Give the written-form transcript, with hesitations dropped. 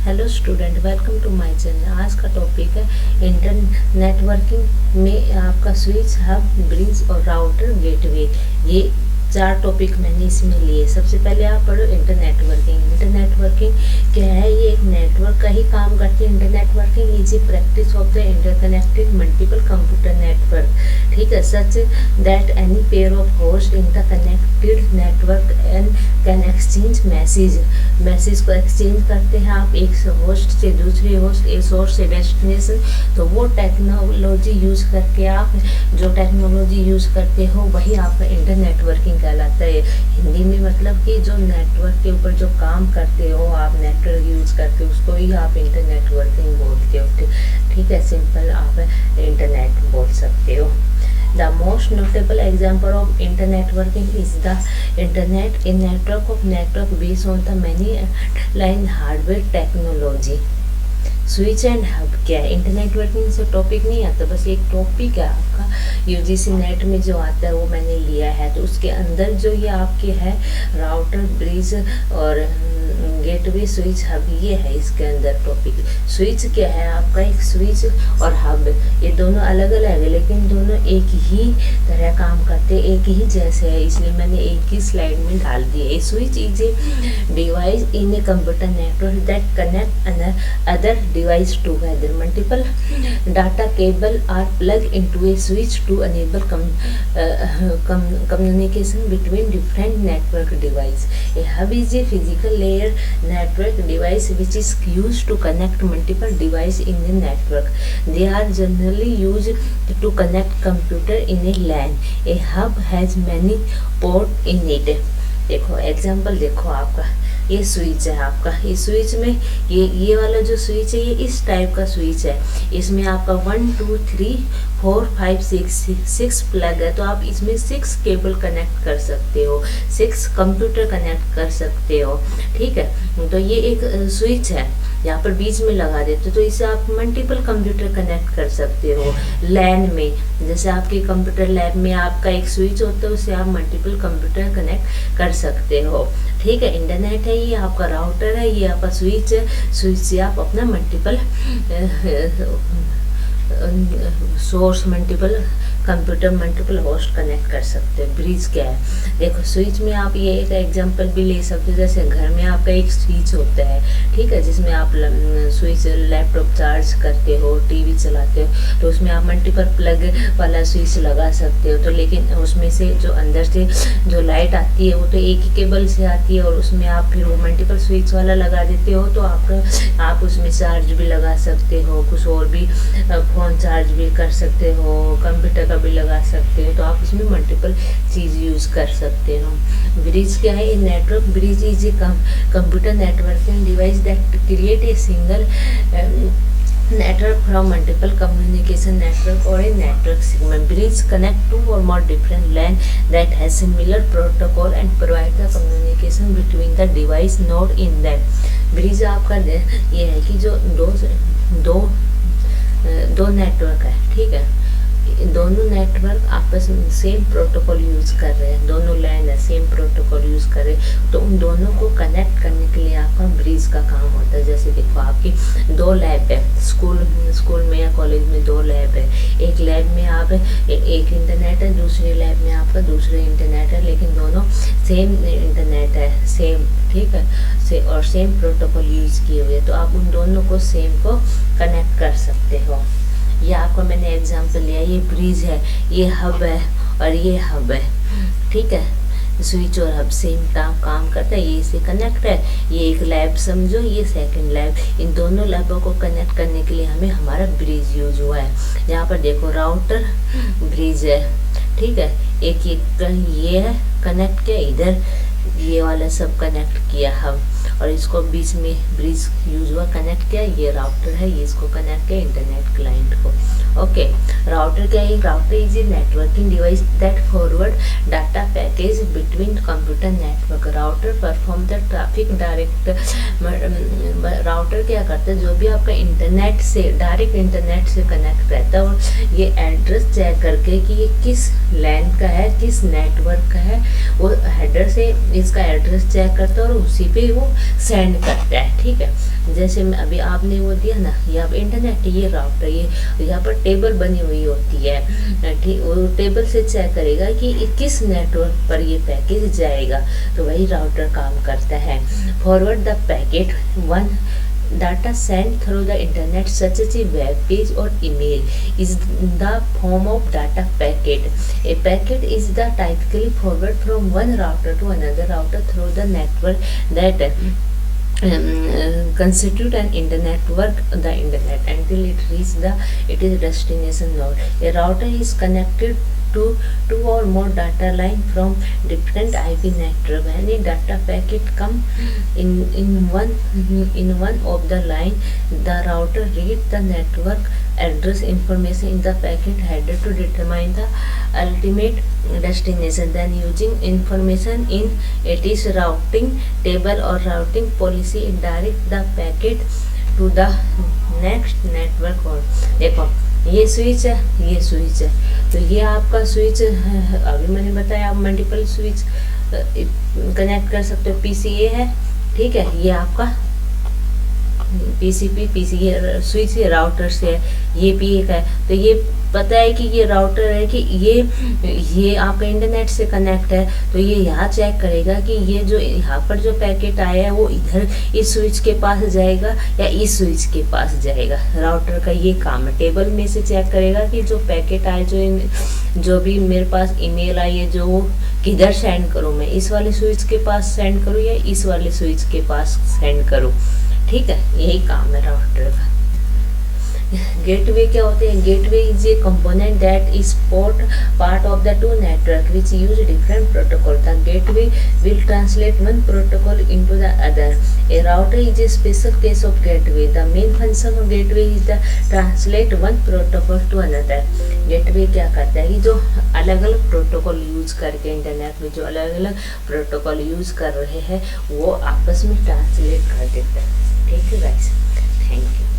Hello student, welcome to my channel. आज का topic है इंटरनेट नेटवर्किंग में आपका स्विच, हब, ब्रिज और राउटर, गेटवे। ये 4 टॉपिक मैंने इसमें लिए। सबसे पहले आप पढ़ो इंटरनेट वर्किंग। इंटरनेट वर्किंग क्या है? ये एक नेटवर्क का ही काम करती है। Internet working is a practice of the interconnected multiple computer network, ठीक है, such that any pair of host interconnected network and can exchange message को एक्सचेंज करते हैं आप एक होस्ट से दूसरे होस्ट, एक सोर्स से डेस्टिनेशन। तो वो टेक्नोलॉजी यूज करके आप जो टेक्नोलॉजी यूज करते हो वही आपका इंटरनेट वर्किंग कहलाता है। हिंदी में मतलब कि जो नेटवर्क के ऊपर जो काम करते हो आप, नेटवर्क यूज करते हो, उसको ही आप इंटरनेट वर्किंग बोलते हो। ठीक है, सिंपल आप इंटरनेट बोल सकते हो। The most notable example of internet working is the internet, a network based on the many underlying hardware technology. Switch and hub क्या है? इंटरनेट वर्किंग से टॉपिक नहीं आता, बस एक टॉपिक है आपका यूजीसी नेट में जो आता है वो मैंने लिया है। तो उसके अंदर जो ये आपके है राउटर, ब्रिज और गेटवे, स्विच, हब, ये है इसके अंदर टॉपिक। स्विच क्या है आपका? एक स्विच और हब, ये दोनों अलग अलग है लेकिन दोनों एक ही तरह काम करते हैं, एक ही जैसे है, इसलिए मैंने एक ही स्लाइड में डाल दिया। Switch is a device in a computer network that connect other device together. Multiple data cable are plugged into a switch to enable communication between different network device. A hub is a physical layer network device which is used to connect multiple device in the network. They are generally used to connect computer in a LAN. A hub has many port in it. देखो example देखो आपका, ये switch है आपका। इस switch में ये वाला जो स्विच है ये इस टाइप का स्विच है। इसमें आपका 1 2 3 4 5 6 प्लग है। तो आप इसमें 6 केबल कनेक्ट कर सकते हो, 6 कंप्यूटर कनेक्ट कर सकते हो, ठीक है। तो ये एक स्विच है, यहाँ पर बीच में लगा देते हो तो इससे आप मल्टीपल कंप्यूटर कनेक्ट कर सकते हो। लैन में जैसे आपके कंप्यूटर लैब में आपका एक स्विच होता है, उससे आप मल्टीपल कंप्यूटर कनेक्ट कर सकते हो, ठीक है। इंटरनेट है, ये आपका राउटर है, ये आपका स्विच है। स्विच से आप अपना multiple source, multiple computer, multiple host connect कर सकते हो। ब्रिज क्या है? देखो स्विच में आप ये एक एग्जांपल भी ले सकते हो। जैसे घर में आपका एक स्विच होता है, ठीक है, जिसमें आप स्विच लैपटॉप चार्ज करते हो, टीवी चलाते हो, तो उसमें आप मल्टीपल प्लग वाला स्विच लगा सकते हो। तो लेकिन उसमें से जो अंदर से जो लाइट आती है वो तो एक ही केबल से आती है, और उसमें आप फिर वो मल्टीपल स्विच वाला लगा देते हो तो आप उसमें चार्ज भी लगा सकते हो, कुछ और भी फ़ोन चार्ज भी कर सकते हो, कंप्यूटर भी लगा सकते हो। तो आप इसमें मल्टीपल चीज़ यूज़ कर सकते हो। ब्रिज क्या है? Network bridge is a computer networking device that create a single network from multiple communication network or a network segment. Bridge connect two or more different LAN that has similar protocol and provide the communication between the device node in them. Bridge आपका ये है कि जो दो network है, ठीक है, दोनों नेटवर्क आपस में सेम प्रोटोकॉल यूज कर रहे हैं, दोनों लैन है, सेम प्रोटोकॉल यूज कर रहे हैं, तो उन दोनों को कनेक्ट करने के लिए आपका ब्रिज का काम होता है। जैसे देखो आपकी 2 लैब है, स्कूल में या कॉलेज में 2 लैब है। एक लैब में आप एक इंटरनेट है, दूसरी लैब में आपका दूसरे इंटरनेट है, लेकिन दोनों सेम इंटरनेट है, सेम, ठीक है, और सेम प्रोटोकॉल यूज किए हुए, तो आप उन दोनों को सेम को कनेक्ट कर सकते हो। ये आपको मैंने एग्जांपल लिया, ये ब्रिज है, ये हब है और ये हब है, ठीक है। स्विच और हब सेम काम करता है, ये इसे कनेक्ट है। ये एक लैब समझो, ये सेकंड लैब, इन दोनों लैबों को कनेक्ट करने के लिए हमें हमारा ब्रिज यूज हुआ है। यहाँ पर देखो राउटर ब्रिज है, ठीक है, एक ये है कनेक्ट किया, इधर ये वाला सब कनेक्ट किया हम, और इसको बीच में ब्रिज यूज हुआ, कनेक्ट किया, ये राउटर है, ये इसको कनेक्ट किया इंटरनेट क्लाइंट को। ओके, राउटर क्या है? Router is A networking device that forward data package between computer network. Router perform the traffic direct. Router क्या करता है? जो भी आपका इंटरनेट से डायरेक्ट इंटरनेट से कनेक्ट रहता है, और ये एड्रेस चेक करके कि ये किस लैन का है, किस नेटवर्क का है, वो हेडर से इसका एड्रेस चेक करता है और उसी पे वो सेंड करता है। ठीक है, जैसे मैं अभी आपने वो दिया ना, यहाँ पर इंटरनेट, ये राउटर, ये यहाँ पर टेबल बनी हुई होती है। ठीक, वो टेबल से चेक करेगा कि किस नेटवर्क पर ये पैकेज जाएगा, तो वही राउटर काम करता है। Forward the packet one data sent through the internet such as a web page or email is the form of data packet. A packet is the typically forward from one router to another router through the network that constitute an internet work the internet until it reaches its destination node. A router is connected to two or more data line from different IP network. Any data packet come in one of the line, the router read the network address information in the packet header to determine the ultimate destination. Then using information in its routing table or routing policy, it direct the packet to the next network node. देखो ये switch है, ये switch है, तो ये आपका switch अभी मैंने बताया आप मल्टीपल स्विच कनेक्ट कर सकते हो। पीसीए है, ठीक है, ये आपका पीसी ये स्विच ये राउटर से है, ये भी एक है, तो ये पता है कि ये राउटर है कि ये आपका इंटरनेट से कनेक्ट है, तो ये यहाँ चेक करेगा कि ये जो यहाँ पर जो पैकेट आया है वो इधर इस स्विच के पास जाएगा या इस स्विच के पास जाएगा। राउटर का ये काम है, टेबल में से चेक करेगा कि जो पैकेट आए, जो भी मेरे पास ईमेल आई है, जो किधर सेंड करूँ, मैं इस वाले स्विच के पास सेंड करूँ या इस वाले स्विच के पास सेंड करूँ। ठीक है, यही काम है राउटर का। गेटवे क्या होते हैं? Gateway is a component that is part of the two network which use different protocol. The gateway will translate one protocol into the other. A router is a special case of gateway. The main function of gateway is the translate one protocol to another. Gateway क्या करता है कि जो अलग अलग protocol use करके internet में जो अलग अलग प्रोटोकॉल यूज कर रहे हैं वो आपस में ट्रांसलेट कर देता है। ठीक है गाइस, थैंक यू।